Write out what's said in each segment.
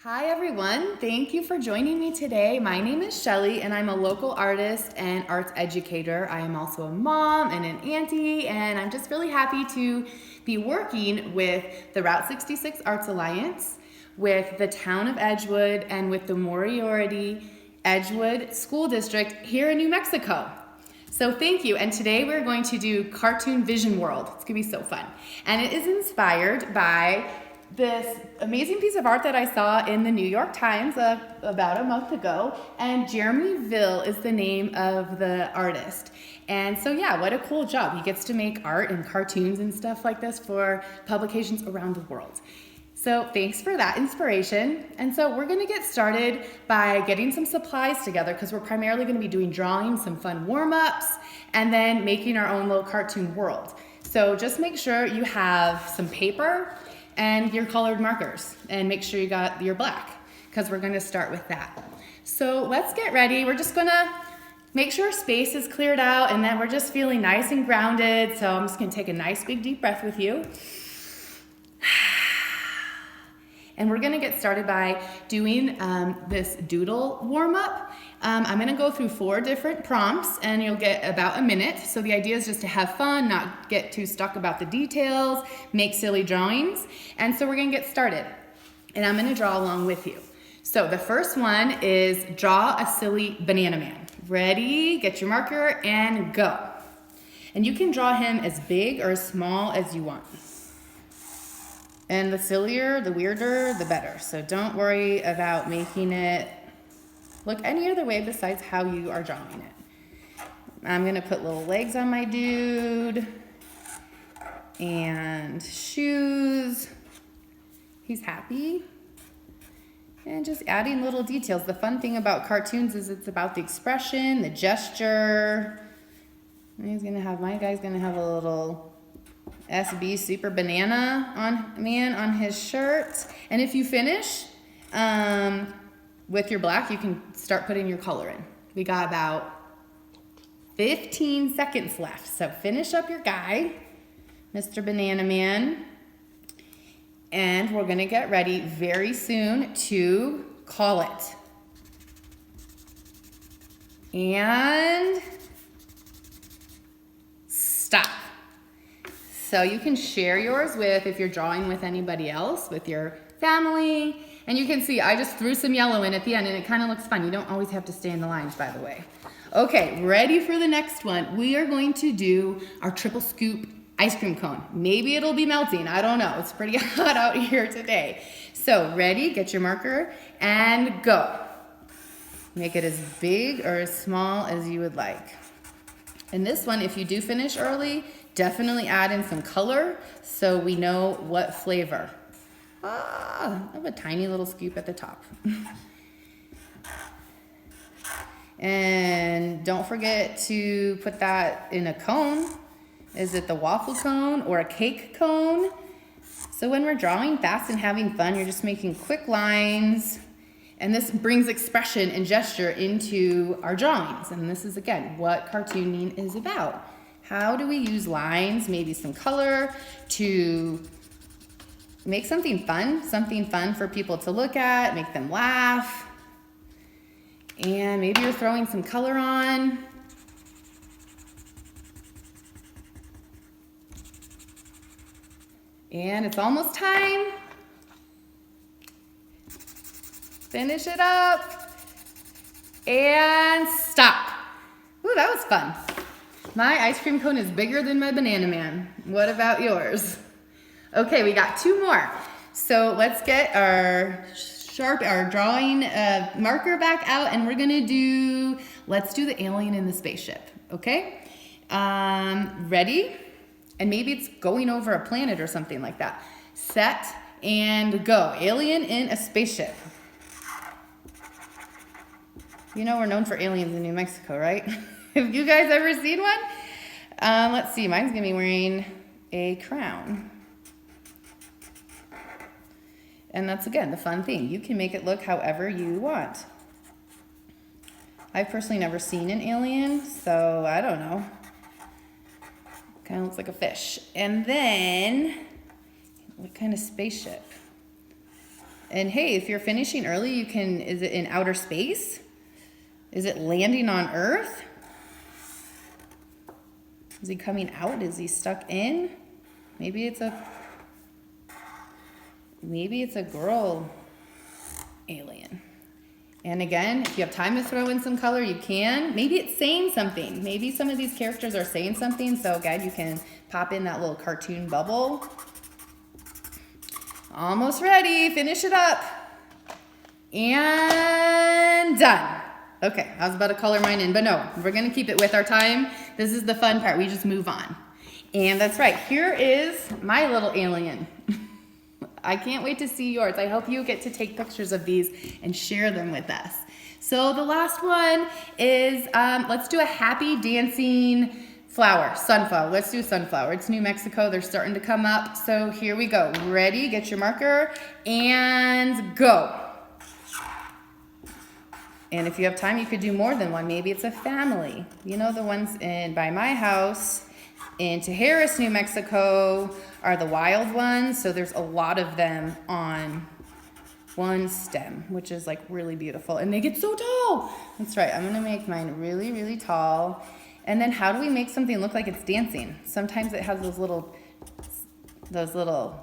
Hi everyone, thank you for joining me today. My name is Shelly and I'm a local artist and arts educator. I am also a mom and an auntie, and I'm just really happy to be working with the Route 66 Arts Alliance, with the town of Edgewood, and with the Moriarty Edgewood School District here in New Mexico. So thank you, and today we're going to do Cartoon Vision World. It's gonna be so fun. And it is inspired by this amazing piece of art that I saw in the New York Times about a month ago, and Jeremy Ville is the name of the artist. And so yeah, what a cool job. He gets to make art and cartoons and stuff like this for publications around the world. So thanks for that inspiration. And so we're gonna get started by getting some supplies together, because we're primarily gonna be doing drawing, some fun warm-ups, and then making our own little cartoon world. So just make sure you have some paper and your colored markers, and make sure you got your black, because we're gonna start with that. So let's get ready. We're just gonna make sure space is cleared out, and then we're just feeling nice and grounded. So I'm just gonna take a nice big deep breath with you. And we're gonna get started by doing this doodle warm-up. I'm gonna go through 4 different prompts, and you'll get about a minute. So the idea is just to have fun, not get too stuck about the details, make silly drawings. And so we're gonna get started. And I'm gonna draw along with you. So the first one is draw a silly banana man. Ready, get your marker, and go. And you can draw him as big or as small as you want. And the sillier, the weirder, the better. So don't worry about making it look any other way besides how you are drawing it. I'm gonna put little legs on my dude and shoes. He's happy. And just adding little details. The fun thing about cartoons is it's about the expression, the gesture. And he's gonna have, my guy's gonna have a little SB Super Banana on his shirt. And if you finish with your black, you can start putting your color in. We got about 15 seconds left. So finish up your guy, Mr. Banana Man. And we're gonna get ready very soon to call it. And stop. So you can share yours with, if you're drawing with anybody else, with your family. And you can see I just threw some yellow in at the end, and it kind of looks fun. You don't always have to stay in the lines, by the way. Okay, ready for the next one. We are going to do our triple scoop ice cream cone. Maybe it'll be melting, I don't know. It's pretty hot out here today. So ready, get your marker, and go. Make it as big or as small as you would like. And this one, if you do finish early, definitely add in some color so we know what flavor. I have a tiny little scoop at the top. And don't forget to put that in a cone. Is it the waffle cone or a cake cone? So when we're drawing fast and having fun, you're just making quick lines. And this brings expression and gesture into our drawings. And this is, again, what cartooning is about. How do we use lines, maybe some color, to make something fun for people to look at, make them laugh. And maybe you're throwing some color on. And it's almost time. Finish it up. And stop. Ooh, that was fun. My ice cream cone is bigger than my banana man. What about yours? Okay, we got 2 more. So let's get our drawing marker back out, and we're gonna let's do the alien in the spaceship, okay? Ready? And maybe it's going over a planet or something like that. Set and go. Alien in a spaceship. You know we're known for aliens in New Mexico, right? Have you guys ever seen one? Let's see, mine's gonna be wearing a crown. And that's, again, the fun thing. You can make it look however you want. I've personally never seen an alien, so I don't know. Kind of looks like a fish. And then, what kind of spaceship? And hey, if you're finishing early, you can, is it in outer space? Is it landing on Earth? Is he coming out? Is he stuck in? Maybe it's a girl alien. And again, if you have time to throw in some color, you can. Maybe it's saying something. Maybe some of these characters are saying something. So again, you can pop in that little cartoon bubble. Almost ready. Finish it up. And done. Okay, I was about to color mine in, but no, we're gonna keep it with our time. This is the fun part. We just move on. And that's right. Here is my little alien. I can't wait to see yours. I hope you get to take pictures of these and share them with us. So the last one is, let's do a happy dancing flower, sunflower. Let's do sunflower. It's New Mexico. They're starting to come up. So here we go. Ready? Get your marker and go. And if you have time, you could do more than one. Maybe it's a family. You know, the ones by my house in Tijeras, New Mexico are the wild ones. So there's a lot of them on one stem, which is like really beautiful. And they get so tall. That's right. I'm going to make mine really, really tall. And then how do we make something look like it's dancing? Sometimes it has those little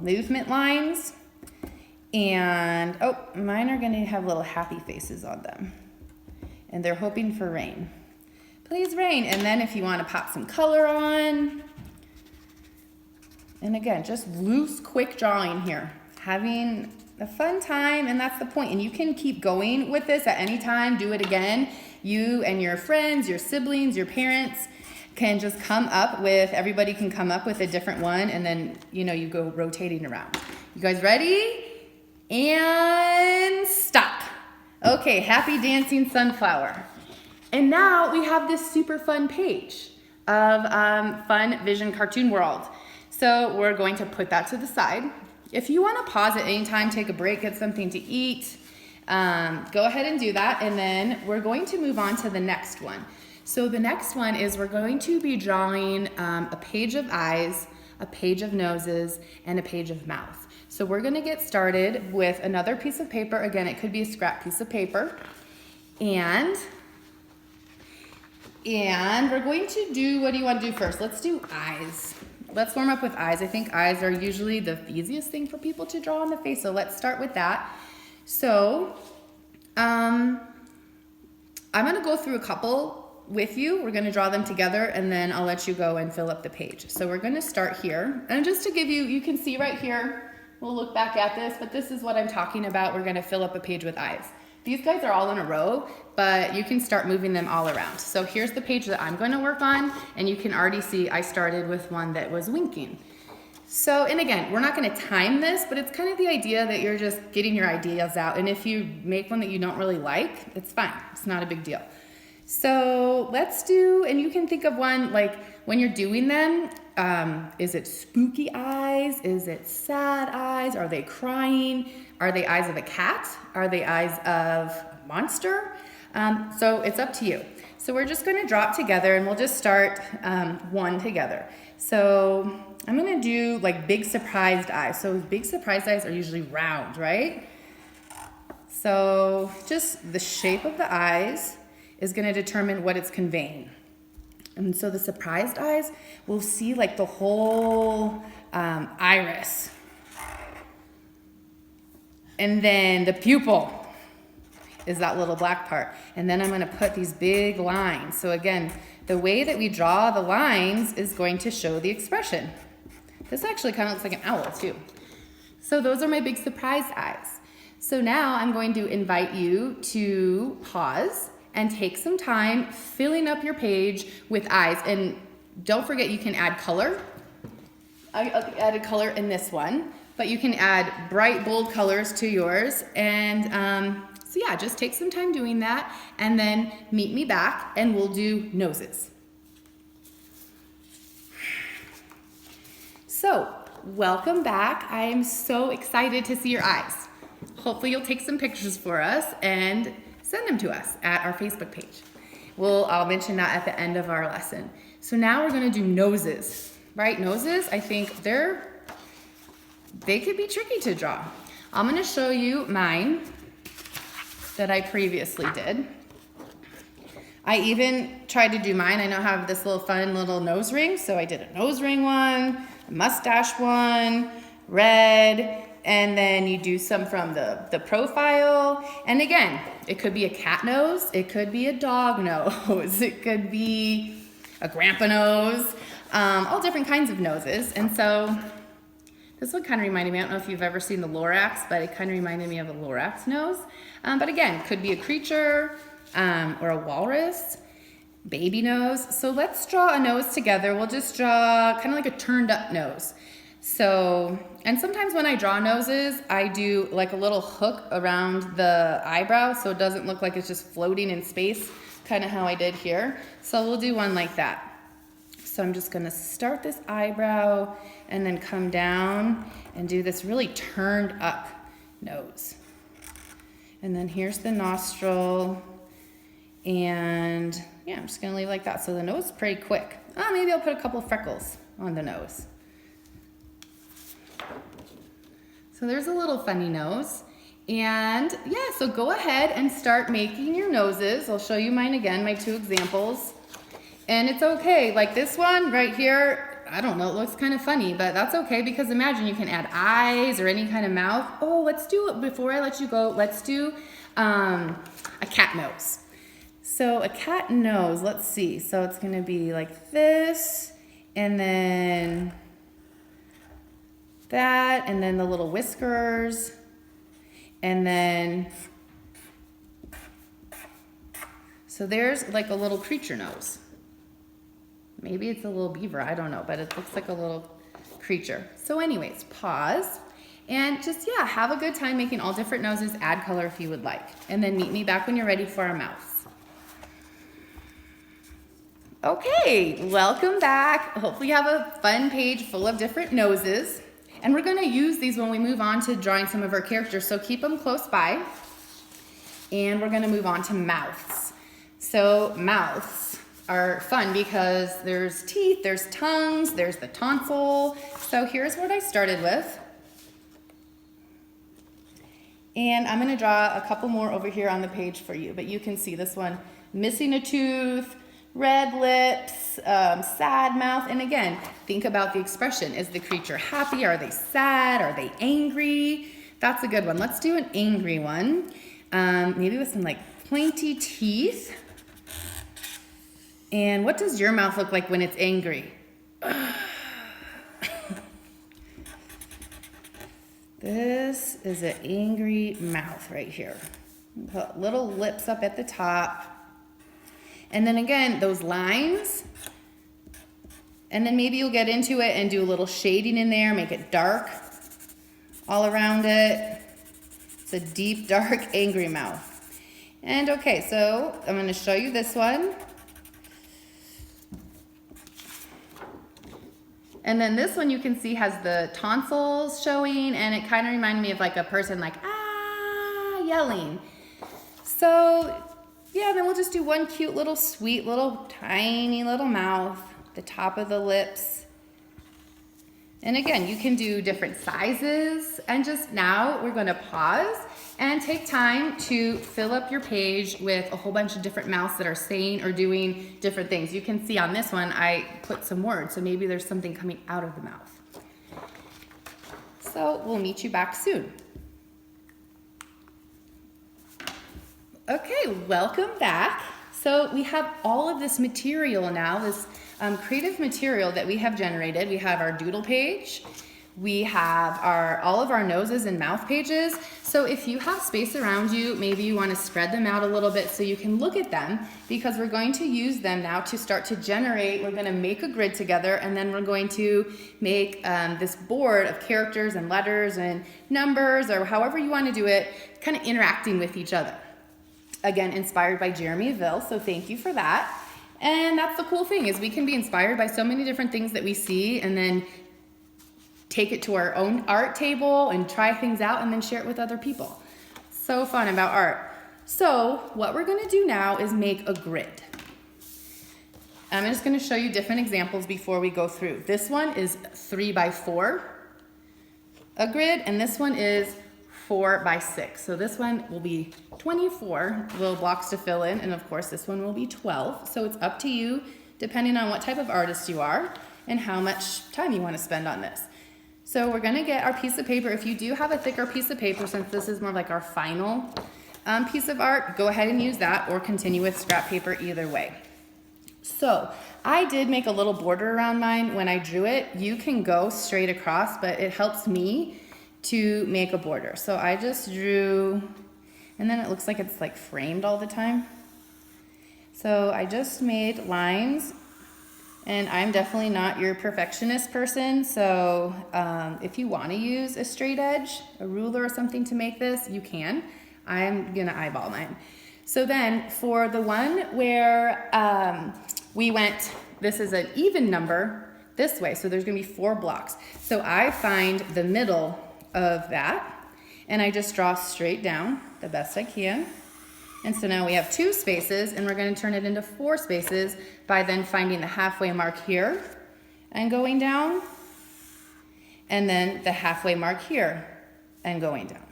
movement lines. And, oh, mine are going to have little happy faces on them. And they're hoping for rain. Please rain. And then if you want to pop some color on. And again, just loose, quick drawing here. Having a fun time, and that's the point. And you can keep going with this at any time. Do it again. You and your friends, your siblings, your parents can just come up with, everybody can come up with a different one. And then, you know, you go rotating around. You guys ready? And stop. Okay, happy dancing sunflower. And now we have this super fun page of Fun Vision Cartoon World. So we're going to put that to the side. If you want to pause at any time, take a break, get something to eat, go ahead and do that. And then we're going to move on to the next one. So the next one is we're going to be drawing a page of eyes, a page of noses, and a page of mouth. So we're going to get started with another piece of paper. Again, it could be a scrap piece of paper. And we're going to do, what do you want to do first? Let's do eyes. Let's warm up with eyes. I think eyes are usually the easiest thing for people to draw on the face. So let's start with that. So I'm going to go through a couple with you. We're going to draw them together, and then I'll let you go and fill up the page. So we're going to start here. And just to give you, you can see right here, we'll look back at this, but this is what I'm talking about. We're going to fill up a page with eyes. These guys are all in a row, but you can start moving them all around. So here's the page that I'm going to work on, and you can already see I started with one that was winking. So, and again, we're not going to time this, but it's kind of the idea that you're just getting your ideas out, and if you make one that you don't really like, it's fine. It's not a big deal. So let's do, and you can think of one like when you're doing them, is it spooky eyes? Is it sad eyes? Are they crying? Are they eyes of a cat? Are they eyes of a monster? So it's up to you. So we're just going to draw it together, and we'll just start one together. So I'm going to do like big surprised eyes. So big surprised eyes are usually round, right? So just the shape of the eyes is going to determine what it's conveying. And so the surprised eyes, we'll see like the whole iris. And then the pupil is that little black part. And then I'm going to put these big lines. So again, the way that we draw the lines is going to show the expression. This actually kind of looks like an owl too. So those are my big surprised eyes. So now I'm going to invite you to pause and take some time filling up your page with eyes. And don't forget, you can add color. I added color in this one, but you can add bright, bold colors to yours. And so yeah, just take some time doing that, and then meet me back and we'll do noses. So welcome back. I am so excited to see your eyes. Hopefully you'll take some pictures for us and send them to us at our Facebook page. I'll mention that at the end of our lesson. So now we're going to do noses, right? Noses, I think they could be tricky to draw. I'm gonna show you mine that I previously did. I even tried to do mine. I now have this little fun little nose ring. So I did a nose ring one, a mustache one, red, and then you do some from the profile. And again, it could be a cat nose, it could be a dog nose, it could be a grandpa nose, all different kinds of noses. And so this one kind of reminded me, I don't know if you've ever seen the Lorax, but it kind of reminded me of a Lorax nose. But again, could be a creature or a walrus, baby nose. So let's draw a nose together. We'll just draw kind of like a turned up nose. So, and sometimes when I draw noses, I do like a little hook around the eyebrow so it doesn't look like it's just floating in space, kind of how I did here. So we'll do one like that. So I'm just gonna start this eyebrow and then come down and do this really turned up nose. And then here's the nostril. And yeah, I'm just gonna leave like that. So the nose is pretty quick. Oh, maybe I'll put a couple freckles on the nose. So there's a little funny nose. And yeah, so go ahead and start making your noses. I'll show you mine again, my two examples. And it's okay, like this one right here, I don't know, it looks kind of funny, but that's okay because imagine you can add eyes or any kind of mouth. Oh, let's do it, before I let you go, let's do a cat nose. So a cat nose, let's see. So it's gonna be like this, and then that, and then the little whiskers, and then, so there's like a little creature nose. Maybe it's a little beaver, I don't know, but it looks like a little creature. So anyways, pause, and just, yeah, have a good time making all different noses, add color if you would like. And then meet me back when you're ready for our mouths. Okay, welcome back. Hopefully you have a fun page full of different noses. And we're gonna use these when we move on to drawing some of our characters, so keep them close by. And we're gonna move on to mouths. So mouths are fun because there's teeth, there's tongues, there's the tonsil. So here's what I started with. And I'm gonna draw a couple more over here on the page for you, but you can see this one, missing a tooth, red lips, sad mouth. And again, think about the expression. Is the creature happy? Are they sad? Are they angry? That's a good one. Let's do an angry one. Maybe with some like pointy teeth. And what does your mouth look like when it's angry? This is an angry mouth right here. Put little lips up at the top. And then again, those lines. And then maybe you'll get into it and do a little shading in there, make it dark all around it. It's a deep, dark, angry mouth. And okay, so I'm going to show you this one. And then this one you can see has the tonsils showing, and it kind of reminded me of like a person like, ah, yelling. So yeah, then we'll just do one cute little sweet little tiny little mouth, the top of the lips. And again, you can do different sizes. And just now we're gonna pause and take time to fill up your page with a whole bunch of different mouths that are saying or doing different things. You can see on this one, I put some words, so maybe there's something coming out of the mouth. So we'll meet you back soon. Okay, welcome back. So we have all of this material now, this creative material that we have generated. We have our doodle page. We have all of our noses and mouth pages. So if you have space around you, maybe you want to spread them out a little bit so you can look at them, because we're going to use them now to start to generate. We're going to make a grid together, and then we're going to make this board of characters and letters and numbers, or however you want to do it, kind of interacting with each other. Again, inspired by Jeremy Ville, so thank you for that. And that's the cool thing, is we can be inspired by so many different things that we see, and then take it to our own art table and try things out and then share it with other people. So fun about art. So what we're gonna do now is make a grid. I'm just gonna show you different examples before we go through. This one is 3 by 4, a grid, and this one is 4 by 6. So this one will be 24 little blocks to fill in, and of course this one will be 12. So it's up to you, depending on what type of artist you are and how much time you want to spend on this. So we're gonna get our piece of paper. If you do have a thicker piece of paper, since this is more like our final piece of art, go ahead and use that or continue with scrap paper, either way. So I did make a little border around mine when I drew it. You can go straight across, but it helps me to make a border. So I just drew, and then it looks like it's like framed all the time. So I just made lines, and I'm definitely not your perfectionist person. So if you want to use a straight edge, a ruler or something to make this, you can. I'm gonna eyeball mine. So then for the one where we went, this is an even number this way, so there's gonna be 4 blocks. So I find the middle of that, and I just draw straight down the best I can. And so now we have 2 spaces, and we're gonna turn it into 4 spaces by then finding the halfway mark here and going down, and then the halfway mark here and going down,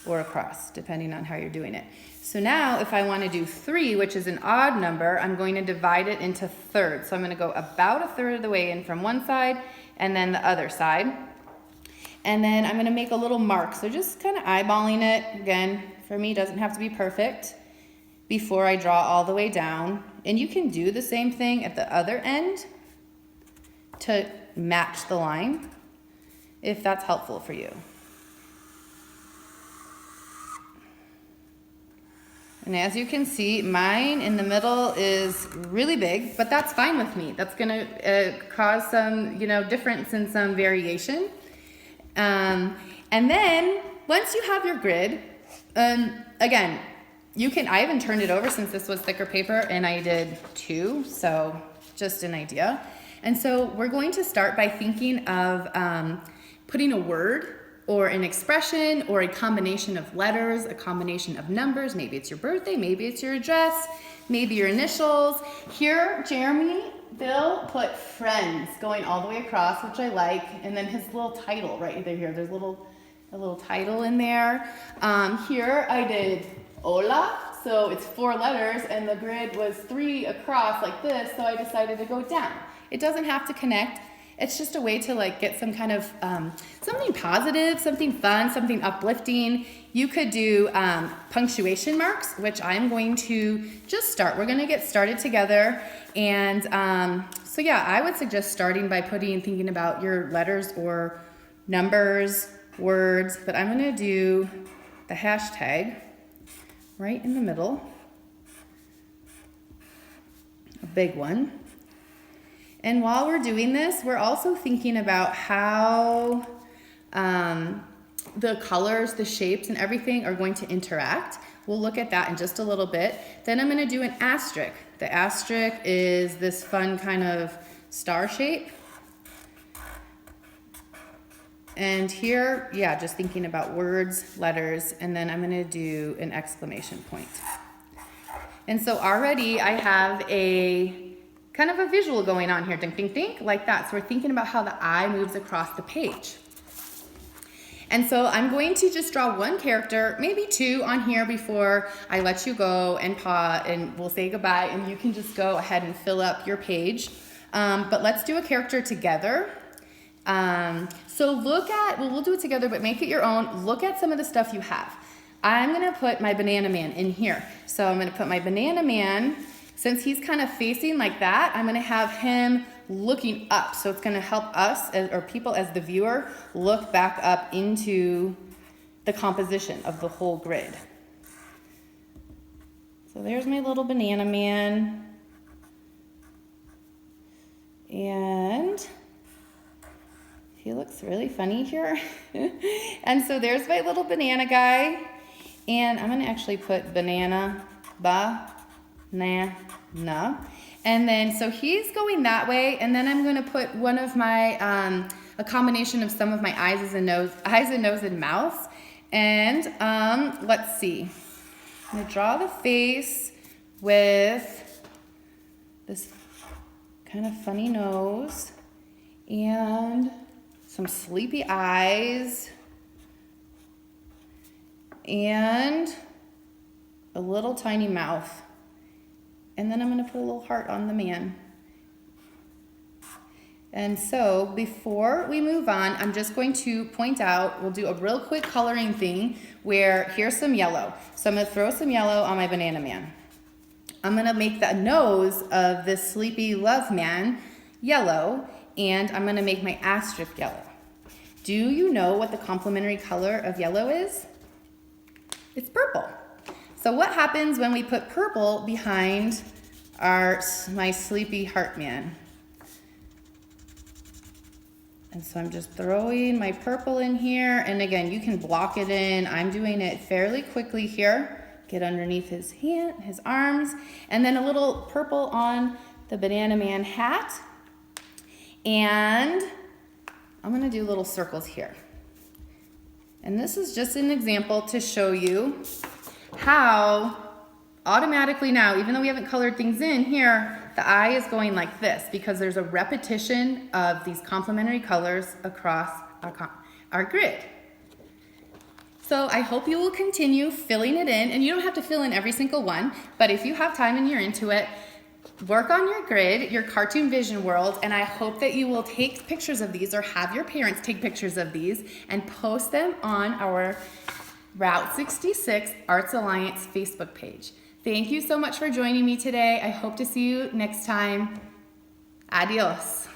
or across, depending on how you're doing it. So now if I want to do 3, which is an odd number, I'm going to divide it into thirds. So I'm going to go about a third of the way in from one side and then the other side. And then I'm going to make a little mark. So just kind of eyeballing it. Again, for me, it doesn't have to be perfect before I draw all the way down. And you can do the same thing at the other end to match the line if that's helpful for you. And as you can see, mine in the middle is really big, but that's fine with me. That's gonna cause some, difference and some variation. And then once you have your grid, again, I haven't turned it over since this was thicker paper, and I did 2, so just an idea. And so we're going to start by thinking of putting a word or an expression or a combination of letters, a combination of numbers. Maybe it's your birthday, maybe it's your address, maybe your initials. Here, Bill put friends going all the way across, which I like, and then his little title right here. There's a little title in there. Here I did hola, so it's 4 letters, and the grid was 3 across like this, so I decided to go down. It doesn't have to connect. It's just a way to get some kind of something positive, something fun, something uplifting. You could do punctuation marks, which I'm going to just start. We're going to get started together. And so yeah, I would suggest starting by thinking about your letters or numbers, words, but I'm going to do the hashtag right in the middle, a big one. And while we're doing this, we're also thinking about how the colors, the shapes, and everything are going to interact. We'll look at that in just a little bit. Then I'm going to do an asterisk. The asterisk is this fun kind of star shape. And here, yeah, just thinking about words, letters, and then I'm going to do an exclamation point. And so already I have a kind of a visual going on here, ding, ding, ding, like that. So we're thinking about how the eye moves across the page. And so I'm going to just draw 1 character, maybe 2 on here before I let you go and paw, and we'll say goodbye, and you can just go ahead and fill up your page. But let's do a character together. So we'll do it together, but make it your own. Look at some of the stuff you have. I'm gonna put my banana man in here. So I'm gonna put my banana man. Since he's kind of facing like that, I'm gonna have him looking up. So it's gonna help us, or people as the viewer, look back up into the composition of the whole grid. So there's my little banana man. And he looks really funny here. And so there's my little banana guy. And I'm gonna actually put banana, na. And then, so he's going that way, and then I'm going to put one of my, a combination of some of my eyes and nose and mouth. And let's see. I'm going to draw the face with this kind of funny nose and some sleepy eyes. and a little tiny mouth. And then I'm gonna put a little heart on the man. And so before we move on, I'm just going to point out, we'll do a real quick coloring thing where here's some yellow. So I'm gonna throw some yellow on my banana man. I'm gonna make the nose of this sleepy love man yellow, and I'm gonna make my asterisk yellow. Do you know what the complementary color of yellow is? It's purple. So what happens when we put purple behind my sleepy heart man? And so I'm just throwing my purple in here. And again, you can block it in. I'm doing it fairly quickly here. Get underneath his hand, his arms, and then a little purple on the banana man hat. And I'm gonna do little circles here. And this is just an example to show you how automatically now, even though we haven't colored things in here, the eye is going like this because there's a repetition of these complementary colors across our grid. So I hope you will continue filling it in, and you don't have to fill in every single one, but if you have time and you're into it, work on your grid, your cartoon vision world, and I hope that you will take pictures of these or have your parents take pictures of these and post them on our Route 66 Arts Alliance Facebook page. Thank you so much for joining me today. I hope to see you next time. Adios.